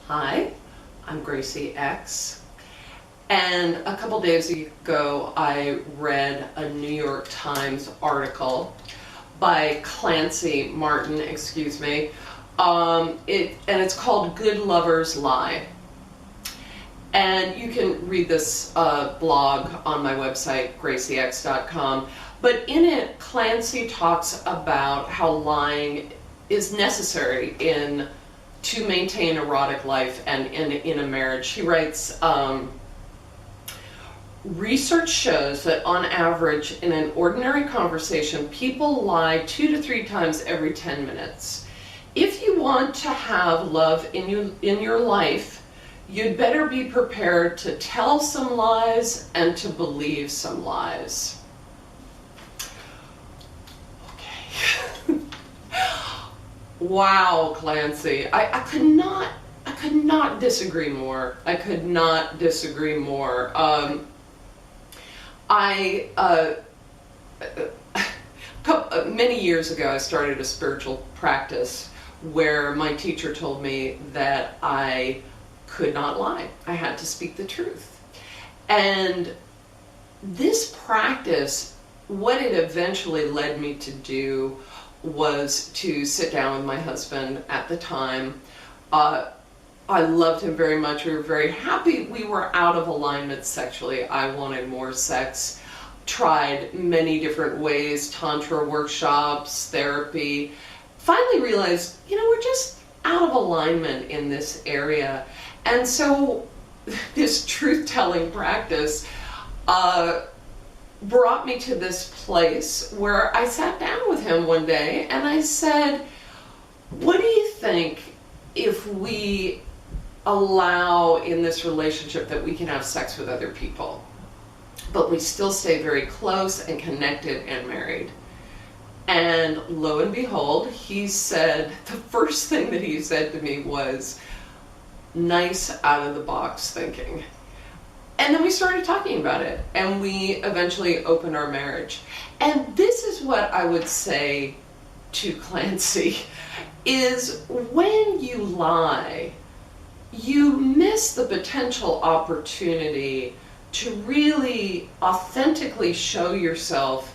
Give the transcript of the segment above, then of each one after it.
Hi, I'm Gracie X, and a couple days ago I read a New York Times article by Clancy Martin, and it's called Good Lovers Lie. And you can read this blog on my website, graciex.com. But in it, Clancy talks about how lying is necessary to maintain erotic life and in a marriage. He writes, research shows that on average in an ordinary conversation, people lie 2 to 3 times every 10 minutes. If you want to have love in your life, you'd better be prepared to tell some lies and to believe some lies. Okay. Wow, Clancy. I could not disagree more. I could not disagree more. Many years ago, I started a spiritual practice where my teacher told me that I could not lie. I had to speak the truth. And this practice, what it eventually led me to do was to sit down with my husband at the time. I loved him very much. We were very happy. We were out of alignment sexually. I wanted more sex. Tried many different ways, tantra workshops, therapy. Finally realized, we're just out of alignment in this area. And so this truth-telling practice brought me to this place where I sat down with him one day and I said, what do you think if we allow in this relationship that we can have sex with other people, but we still stay very close and connected and married? And lo and behold, he said, the first thing that he said to me was, nice out of the box thinking. And then we started talking about it, and we eventually opened our marriage. And this is what I would say to Clancy, is when you lie, you miss the potential opportunity to really authentically show yourself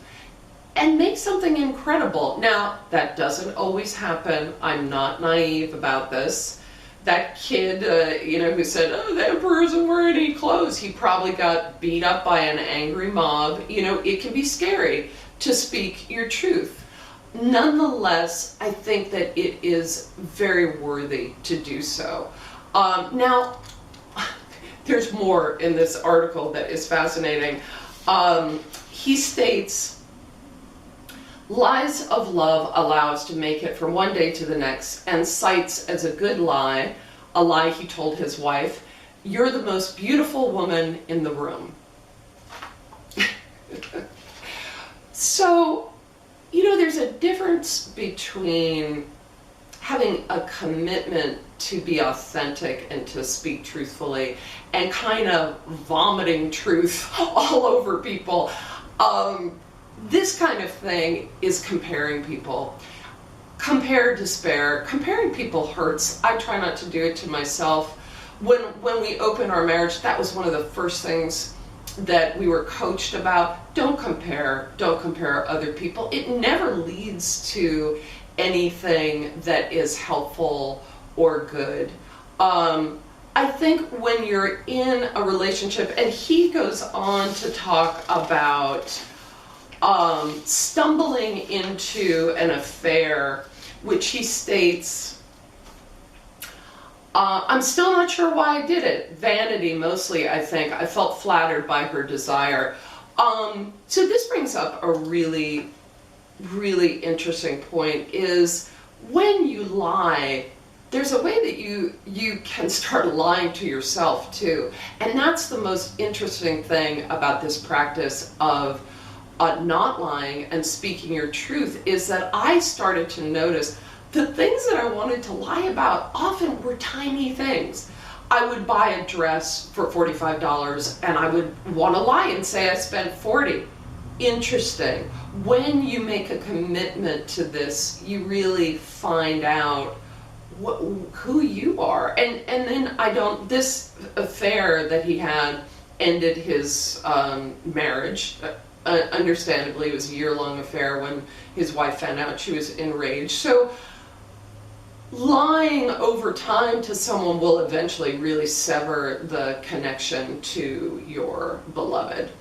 and make something incredible. Now, that doesn't always happen. I'm not naive about this. That kid, who said, oh, the emperor isn't wearing any clothes, he probably got beat up by an angry mob. It can be scary to speak your truth. Nonetheless, I think that it is very worthy to do so. Now, there's more in this article that is fascinating. He states, lies of love allow us to make it from one day to the next, and cites as a good lie, a lie he told his wife, you're the most beautiful woman in the room. So, there's a difference between having a commitment to be authentic and to speak truthfully and kind of vomiting truth all over people. This kind of thing is comparing people. Compare despair. Comparing people hurts. I try not to do it to myself. When we opened our marriage, that was one of the first things that we were coached about. Don't compare other people. It never leads to anything that is helpful or good. I think when you're in a relationship, and he goes on to talk about stumbling into an affair, which he states, I'm still not sure why I did it. Vanity mostly, I think. I felt flattered by her desire. So this brings up a really, really interesting point, is when you lie, there's a way that you can start lying to yourself too. And that's the most interesting thing about this practice of not lying and speaking your truth, is that I started to notice the things that I wanted to lie about often were tiny things. I would buy a dress for $45 and I would want to lie and say I spent $40. Interesting. When you make a commitment to this, you really find out who you are. And then this affair that he had ended his marriage. Understandably, it was a year-long affair when his wife found out. She was enraged. So lying over time to someone will eventually really sever the connection to your beloved.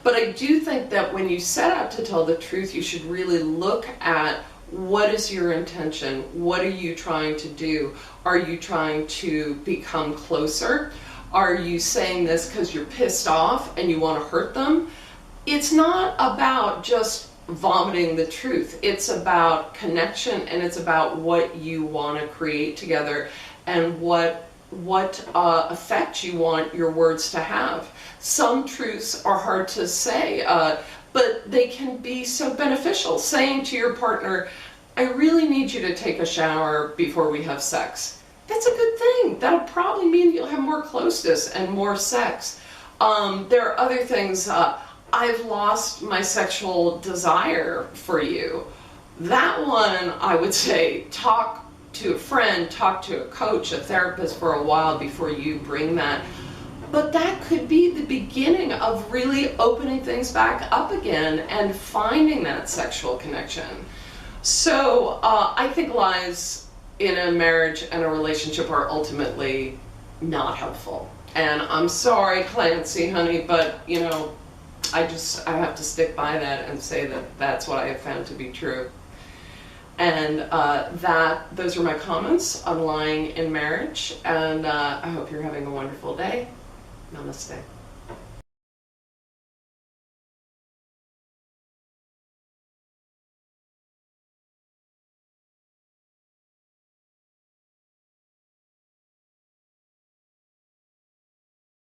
But I do think that when you set out to tell the truth, you should really look at what is your intention? What are you trying to do? Are you trying to become closer? Are you saying this because you're pissed off and you want to hurt them? It's not about just vomiting the truth. It's about connection, and it's about what you want to create together and what effect you want your words to have. Some truths are hard to say, but they can be so beneficial. Saying to your partner, I really need you to take a shower before we have sex. That's a good thing. That'll probably mean you'll have more closeness and more sex. There are other things. I've lost my sexual desire for you. That one, I would say, talk to a friend, talk to a coach, a therapist for a while before you bring that. But that could be the beginning of really opening things back up again and finding that sexual connection. So I think lies in a marriage and a relationship are ultimately not helpful. And I'm sorry, Clancy, honey, but you know, I have to stick by that and say that that's what I have found to be true. And those are my comments on lying in marriage, and I hope you're having a wonderful day. Namaste.